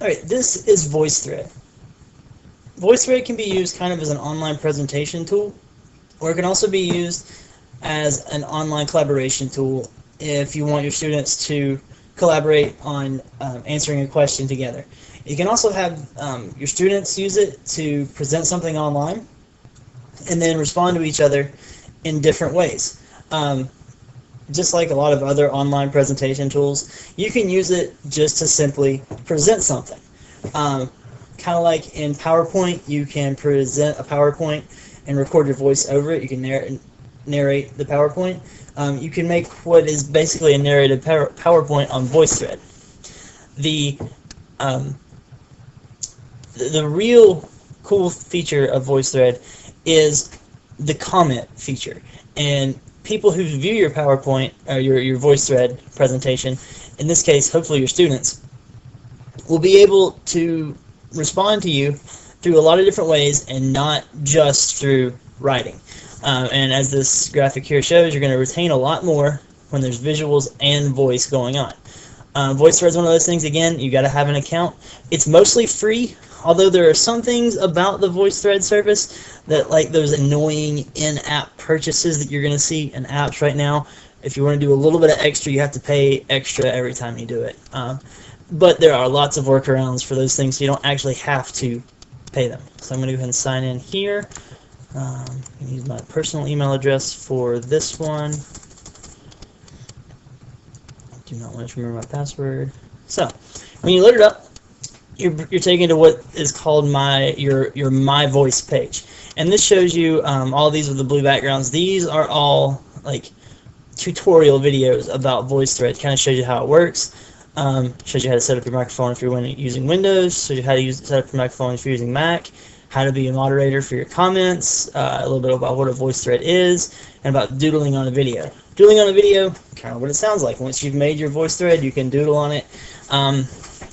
Alright, this is Voicethread. Voicethread can be used kind of as an online presentation tool, or it can also be used as an online collaboration tool if you want your students to collaborate on answering a question together. You can also have your students use it to present something online and then respond to each other in different ways. Just like a lot of other online presentation tools, you can use it just to simply present something. Kind of like in PowerPoint, you can present a PowerPoint and record your voice over it. You can narrate the PowerPoint. You can make what is basically a narrated PowerPoint on Voicethread. The real cool feature of Voicethread is the comment feature, and people who view your PowerPoint or your Voicethread presentation, in this case hopefully your students, will be able to respond to you through a lot of different ways and not just through writing. And as this graphic here shows, you're going to retain a lot more when there's visuals and voice going on. Voicethread is one of those things, again, you got to have an account. It's mostly free, although there are some things about the Voicethread service that, like those annoying in-app purchases that you're going to see in apps right now. If you want to do a little bit of extra, you have to pay extra every time you do it. But there are lots of workarounds for those things, so you don't actually have to pay them. So I'm going to go ahead and sign in here. Use my personal email address for this one. Do not want to remember my password. So when you load it up, you're taken to what is called your My Voice page, and this shows you all these with the blue backgrounds. These are all like tutorial videos about Voicethread. Kind of shows you how it works. Shows you how to set up your microphone if you're using Windows. Shows you how to set up your microphone if you're using Mac. How to be a moderator for your comments. A little bit about what a Voicethread is, and about doodling on a video. Doodling on a video, kind of what it sounds like. Once you've made your Voicethread, you can doodle on it. And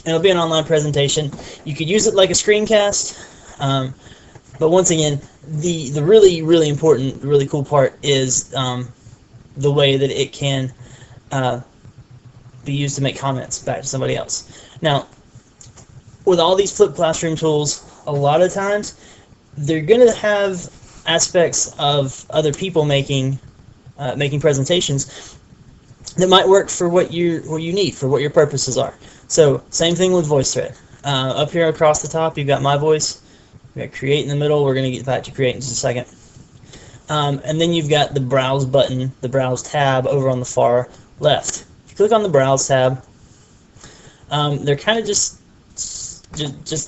it'll be an online presentation. You could use it like a screencast, but once again, the really, really important, really cool part is the way that it can be used to make comments back to somebody else. Now, with all these flipped classroom tools, a lot of times they're going to have aspects of other people making presentations that might work for what you need, for what your purposes are. So same thing with Voicethread. Up here across the top, you've got My Voice. You've got Create in the middle. We're going to get back to Create in just a second. And then you've got the Browse button, the Browse tab over on the far left. If you click on the Browse tab, they're kind of just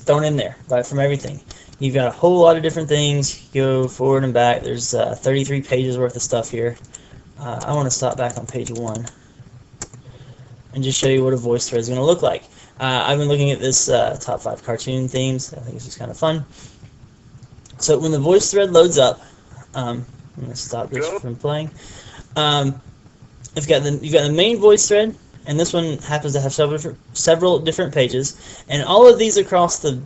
thrown in there from everything. You've got a whole lot of different things. You go forward and back. There's 33 pages worth of stuff here. I want to stop back on page 1 and just show you what a Voicethread is going to look like. I've been looking at this top 5 cartoon themes. I think it's just kind of fun. So when the Voicethread loads up, I'm going to stop this from playing. You've got the main Voicethread, and this one happens to have several different pages, and all of these across the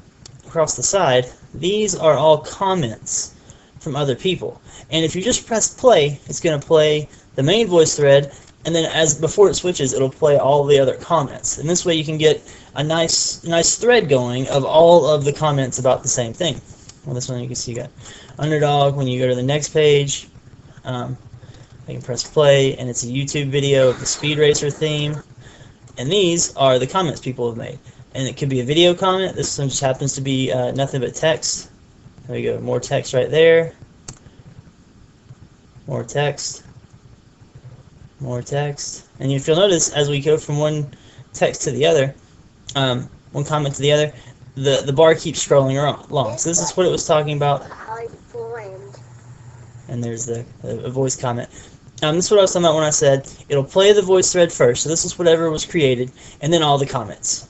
side, these are all comments from other people. And if you just press play, it's going to play the main Voicethread, and then before it switches, it'll play all the other comments. And this way you can get a nice thread going of all of the comments about the same thing. Well, this one you can see you got Underdog. When you go to the next page, you can press play, and it's a YouTube video of the Speed Racer theme. And these are the comments people have made. And it could be a video comment. This one just happens to be nothing but text. There we go, more text right there. More text. More text. And if you'll notice, as we go from one text to the other, one comment to the other, the bar keeps scrolling along. So this is what it was talking about. And there's the voice comment. This is what I was talking about when I said it'll play the Voicethread first. So this is whatever was created, and then all the comments.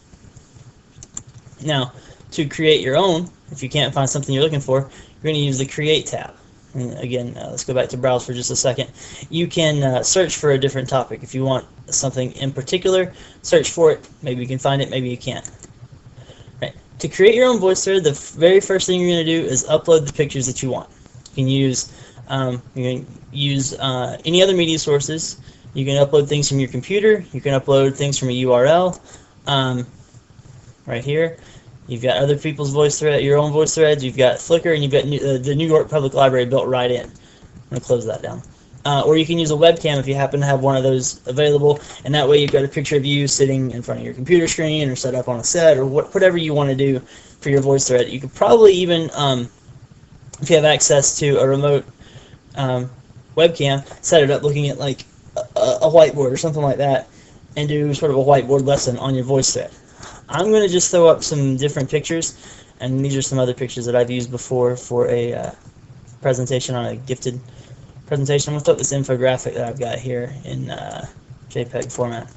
Now, to create your own, if you can't find something you're looking for, you're going to use the Create tab. And again, let's go back to Browse for just a second. You can search for a different topic. If you want something in particular, search for it. Maybe you can find it, maybe you can't. Right. To create your own Voicethread, the very first thing you're going to do is upload the pictures that you want. You can use any other media sources. You can upload things from your computer. You can upload things from a URL. right here. You've got other people's voice thread, your own voice threads. You've got Flickr, and you've got the New York Public Library built right in. I'm going to close that down. Or you can use a webcam if you happen to have one of those available, and that way you've got a picture of you sitting in front of your computer screen or set up on a set or whatever you want to do for your voice thread. You could probably even, if you have access to a remote webcam, set it up looking at like a whiteboard or something like that and do sort of a whiteboard lesson on your voice thread. I'm going to just throw up some different pictures, and these are some other pictures that I've used before for a presentation on a gifted presentation. I'm going to throw up this infographic that I've got here in JPEG format.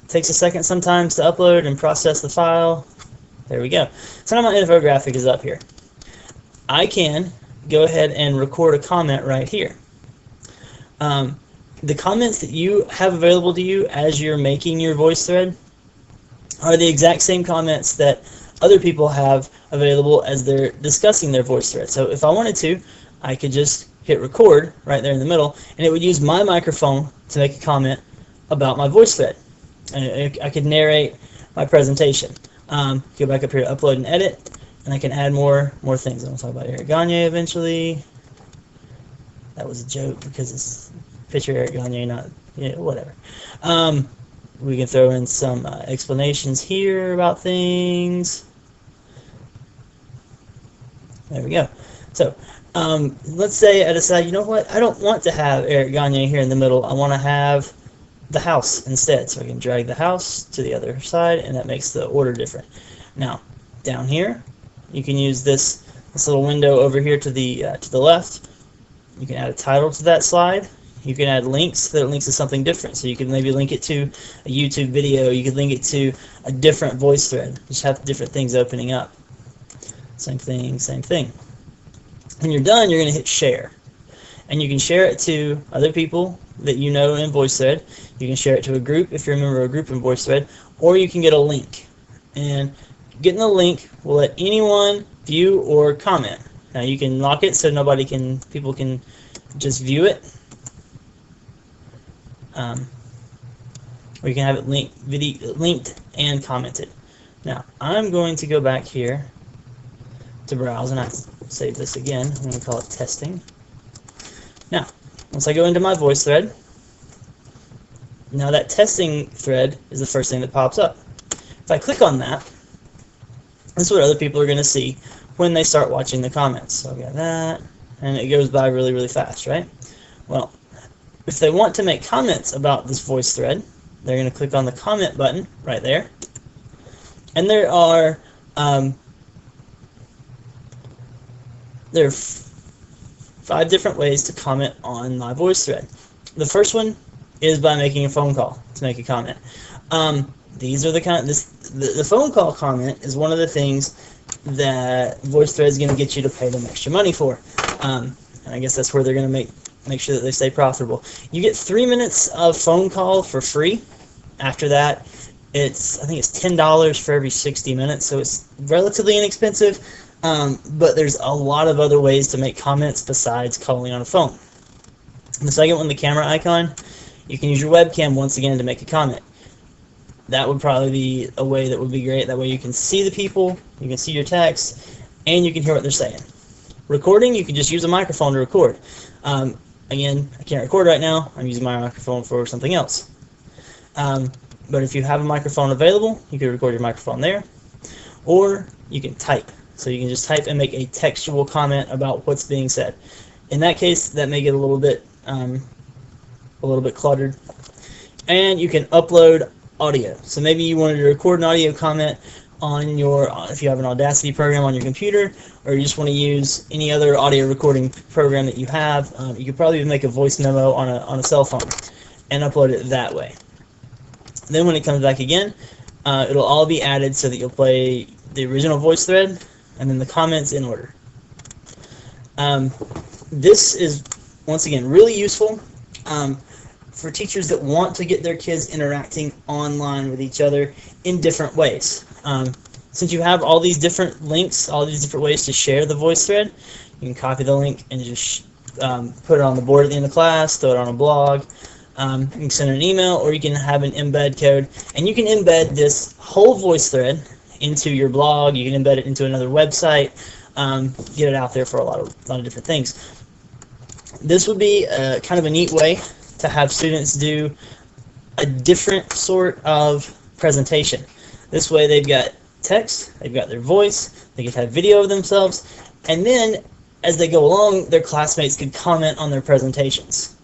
It takes a second sometimes to upload and process the file. There we go. So now my infographic is up here. I can go ahead and record a comment right here. The comments that you have available to you as you're making your voice thread are the exact same comments that other people have available as they're discussing their voice thread. So if I wanted to, I could just hit record right there in the middle, and it would use my microphone to make a comment about my voice thread. And I could narrate my presentation. Go back up here to upload and edit, and I can add more things. I'm going to talk about Eric Gagne eventually. That was a joke because it's picture Eric Gagne, not, yeah, whatever. We can throw in some explanations here about things. There we go. So let's say I decide, you know what, I don't want to have Eric Gagne here in the middle. I want to have the house instead. So I can drag the house to the other side, and that makes the order different. Now, down here, you can use this little window over here to the left. You can add a title to that slide. You can add links that links to something different. So you can maybe link it to a YouTube video. You could link it to a different voice thread. Just have different things opening up. Same thing, same thing. When you're done, you're going to hit share. And you can share it to other people that you know in VoiceThread. You can share it to a group if you're a member of a group in VoiceThread. Or you can get a link. And getting the link will let anyone view or comment. Now you can lock it so people can just view it. Or you can have it linked and commented. Now, I'm going to go back here to browse, and I save this again. I'm going to call it testing. Now, once I go into my voice thread, now that testing thread is the first thing that pops up. If I click on that, this is what other people are going to see when they start watching the comments. So I've got that, and it goes by really, really fast, right? Well, if they want to make comments about this voice thread, they're going to click on the comment button right there. And there are 5 different ways to comment on my voice thread. The first one is by making a phone call to make a comment. These are the phone call comment is one of the things that VoiceThread is going to get you to pay them extra money for. And I guess that's where they're going to make sure that they stay profitable. You get 3 minutes of phone call for free. After that, I think it's $10 for every 60 minutes, so it's relatively inexpensive. But there's a lot of other ways to make comments besides calling on a phone. The second one, the camera icon, you can use your webcam once again to make a comment. That would probably be a way that would be great. That way you can see the people, you can see your text, and you can hear what they're saying. Recording, you can just use a microphone to record. Again, I can't record right now. I'm using my microphone for something else. But if you have a microphone available, you can record your microphone there. Or you can type. So you can just type and make a textual comment about what's being said. In that case, that may get a little bit cluttered. And you can upload audio. So maybe you wanted to record an audio comment on if you have an Audacity program on your computer, or you just want to use any other audio recording program that you have. You could probably make a voice memo on a cell phone and upload it that way. Then when it comes back again, it'll all be added so that you'll play the original voice thread and then the comments in order. This is, once again, really useful for teachers that want to get their kids interacting online with each other in different ways. Since you have all these different links, all these different ways to share the voice thread, you can copy the link and just put it on the board at the end of class, throw it on a blog, You can send an email, or you can have an embed code, and you can embed this whole voice thread into your blog. You can embed it into another website, get it out there for a lot of different things. This would be kind of a neat way to have students do a different sort of presentation. This way they've got text, they've got their voice, they could have video of themselves, and then as they go along, their classmates could comment on their presentations.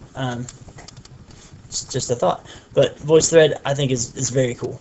It's just a thought. But VoiceThread, I think, is very cool.